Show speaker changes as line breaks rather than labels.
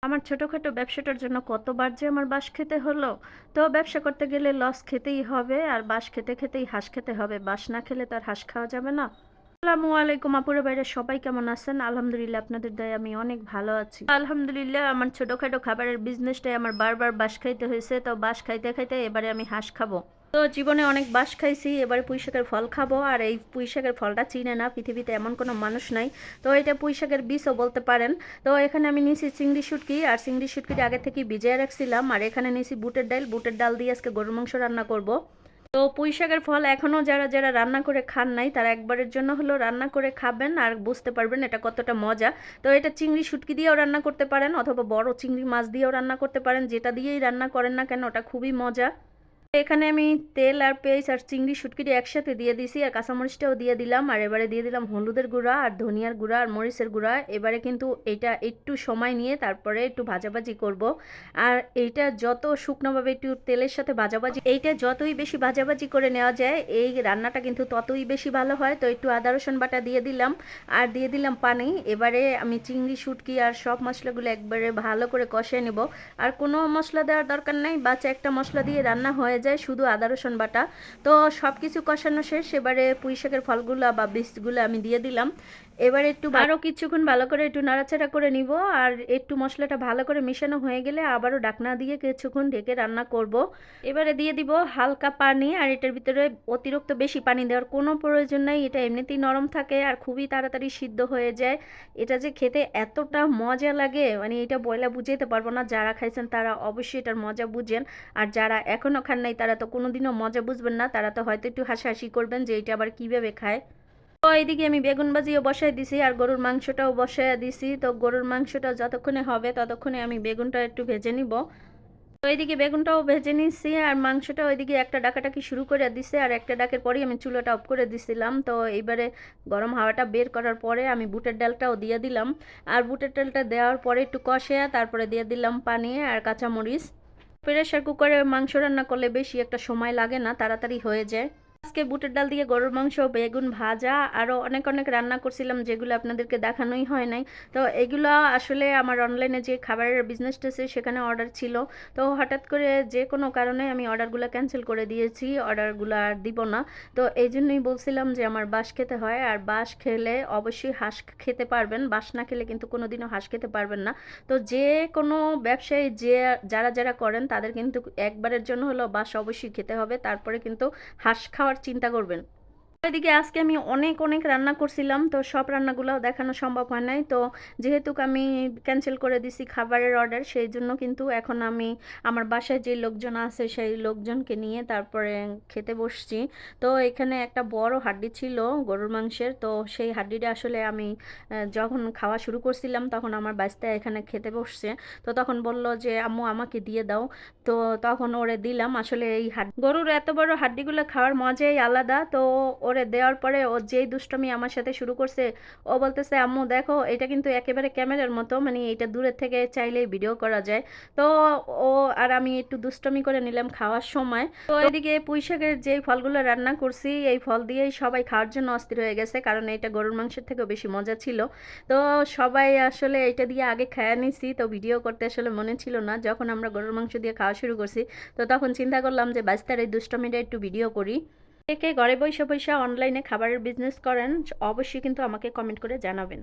আমার ছোটখাটো ব্যবসাটার জন্য কতবার যে আমার বাঁশ খেতে হলো। তো ব্যবসা করতে গেলে লস খেতেই হবে আর বাঁশ খেতে খেতেই হাঁস খেতে হবে। বাঁশ না খেলে তো আর হাঁস খাওয়া যাবে না। আসসালামু আলাইকুম আপুরা ভাইরা, সবাই কেমন আছেন? আলহামদুলিল্লাহ আপনাদের দয়ায় আমি অনেক ভালো আছি। আলহামদুলিল্লাহ আমার ছোটখাটো খাবারের বিজনেসটাই আমার বারবার বাঁশ খাইতে হয়েছে। তো বাঁশ খাইতে খাইতে এবারে আমি হাঁস খাবো। তো জীবনে অনেক বাঁশ খাইছি, এবারে পুঁইশাকের ফল খাবো। আর এই পুঁইশাকের ফলটা চিনে না পৃথিবীতে এমন কোনো মানুষ নাই। তো এটা পুঁইশাকের বীজও বলতে পারেন। তো এখানে আমি নিয়েছি চিংড়ি শুটকি, আর চিংড়ি শুটকিটা আগে থেকে ভিজিয়ে রাখছিলাম। আর এখানে নিয়েছি বুটের ডাল দিয়ে আজকে গরুর মাংস রান্না করব। তো পুঁইশাকের ফল এখনও যারা যারা রান্না করে খান নাই তারা একবারের জন্য হলো রান্না করে খাবেন আর বুঝতে পারবেন এটা কতটা মজা। তো এটা চিংড়ি শুটকি দিয়েও রান্না করতে পারেন অথবা বড় চিংড়ি মাছ দিয়েও রান্না করতে পারেন, যেটা দিয়েই রান্না করেন না কেন ওটা খুবই মজা। এখানে আমি তেল আর পেঁয়াজ আর চিংড়ি শুটকিটা একসাথে দিয়ে দিছি, আর কাঁচামরিচটাও দিয়ে দিলাম। আর এবারে দিয়ে দিলাম হলুদের গুঁড়া আর ধনিয়ার গুঁড়া আর মরিচের গুঁড়া। এবারে কিন্তু এটা একটু সময় নিয়ে তারপরে একটু ভাজাভাজি করব। আর এইটা যত শুকনোভাবে একটু তেলের সাথে ভাজাভাজি, এইটা যতই বেশি ভাজাভাজি করে নেওয়া যায় এই রান্নাটা কিন্তু ততই বেশি ভালো হয়। তো একটু আদা রসুন বাটা দিয়ে দিলাম আর দিয়ে দিলাম পানি। এবারে আমি চিংড়ি শুটকি আর সব মশলাগুলো একবারে ভালো করে কষিয়ে নেব। আর কোনো মশলা দেওয়ার দরকার নেই, বাচ্চা একটা মশলা দিয়ে রান্না হয়ে যায়, শুধু আদা রসুন বাটা। তো সব কিছু কষানো শেষ, এবারে পুঁইশাকের ফলগুলো বা বীজগুলো আমি দিয়ে দিলাম। এবারে একটু আরও কিছুক্ষণ ভালো করে একটু নাড়াচাড়া করে নিব। আর একটু মশলাটা ভালো করে মেশানো হয়ে গেলে আবারও ঢাকনা দিয়ে কিছুক্ষণ ঢেকে রান্না করব। এবারে দিয়ে দিব হালকা পানি, আর এটার ভিতরে অতিরিক্ত বেশি পানি দেওয়ার কোনো প্রয়োজন নাই। এটা এমনিতেই নরম থাকে আর খুবই তাড়াতাড়ি সিদ্ধ হয়ে যায়। এটা যে খেতে এতটা মজা লাগে মানে এটা বইলা বুঝাইতে পারবো না। যারা খাইছেন তারা অবশ্যই এটার মজা বুঝেন, আর যারা এখনও খান নাই তারা তো কোনোদিনও মজা বুঝবেন না। তারা তো হয়তো একটু হাসাহাসি করবেন যে এটা আবার কীভাবে খায়। তো এইদিকে আমি বেগুন ভাজিও বসাই দিছি আর গরুর মাংসটাও বসাই দিছি। তো গরুর মাংসটা যতক্ষণে হবে ততক্ষণে আমি বেগুনটা একটু ভেজে নিব। তো এইদিকে বেগুনটাও ভেজে নিচ্ছি আর মাংসটা ওইদিকে একটা ডাকাটাকি শুরু করে দিছে, আর একটা ডাকের পরেই আমি চুলাটা অফ করে দিছিলাম। তো এইবারে গরম হাওয়াটা বের করার পরে আমি বুটের ডালটাও দিয়ে দিলাম। আর বুটের ডালটা দেওয়ার পরে একটু কষে তারপরে দিয়ে দিলাম পানি আর কাঁচামরিচ। প্রেসার কুকারে মাংস রান্না করলে বেশি একটা সময় লাগে না, তাড়াতাড়ি হয়ে যায়। আজকে বুটের ডাল দিয়ে গরুর মাংস, বেগুন ভাজা আরও অনেক অনেক রান্না করছিলাম যেগুলো আপনাদেরকে দেখানোই হয় নাই। তো এগুলো আসলে আমার অনলাইনে যে খাবারের বিজনেসটা আছে সেখানে অর্ডার ছিল। তো হঠাৎ করে যে কোনো কারণে আমি অর্ডারগুলো ক্যান্সেল করে দিয়েছি, অর্ডারগুলো আর দিব না। তো এই জন্যই বলছিলাম যে আমার বাঁশ খেতে হয়, আর বাঁশ খেলে অবশ্যই হাঁস খেতে পারবেন, বাঁশ না খেলে কিন্তু কোনোদিনও হাঁস খেতে পারবেন না। তো যে কোনো ব্যবসায়ী যারা যারা করেন তাদের কিন্তু একবারের জন্য হলো বাঁশ অবশ্যই খেতে হবে, তারপরে কিন্তু হাঁস খাওয়ার চিন্তা করবেন। এদিকে আজকে আমি অনেক অনেক রান্না করছিলাম, তো সব রান্নাগুলোও দেখানো সম্ভব হয় নাই। তো যেহেতু আমি ক্যান্সেল করে দিছি খাবারের অর্ডার, সেই জন্য কিন্তু এখন আমি আমার বাসায় যে লোকজন আছে সেই লোকজনকে নিয়ে তারপরে খেতে বসছি। তো এখানে একটা বড় হাড্ডি ছিল গরুর মাংসের, তো সেই হাড্ডিটা আসলে আমি যখন খাওয়া শুরু করছিলাম তখন আমার বাচ্চা এখানে খেতে বসছে। তো তখন বলল যে আম্মু আমাকে দিয়ে দাও। তো তখন ওরে দিলাম। আসলে এই গরুর এত বড় হাড্ডিগুলো খাওয়ার মজাই আলাদা। তো ওরে দেওয়ার পরে ও যেই দুষ্টমি আমার সাথে শুরু করছে, ও বলতেছে আম্মু দেখো এটা কিন্তু একেবারে ক্যামেরার মতো, মানে এটা দূরের থেকে চাইলেই ভিডিও করা যায়। তো ও আর আমি একটু দুষ্টমি করে নিলাম খাওয়ার সময়। তো এদিকে পুঁইশাকের যেই ফলগুলো রান্না করছি এই ফল দিয়েই সবাই খাওয়ার জন্য অস্থির হয়ে গেছে, কারণ এটা গরুর মাংসের থেকেও বেশি মজা ছিল। তো সবাই আসলে এটা দিয়ে আগে খেয়ে নিছি, তো ভিডিও করতে আসলে মনে ছিল না। যখন আমরা গরুর মাংস দিয়ে খাওয়া শুরু করছি তো তখন চিন্তা করলাম যে বাচ্চার এই দুষ্টমিটা একটু ভিডিও করি। কে কে ঘরে বসে বসে অনলাইনে খাবারের বিজনেস করেন অবশ্যই কিন্তু আমাকে কমেন্ট করে জানাবেন।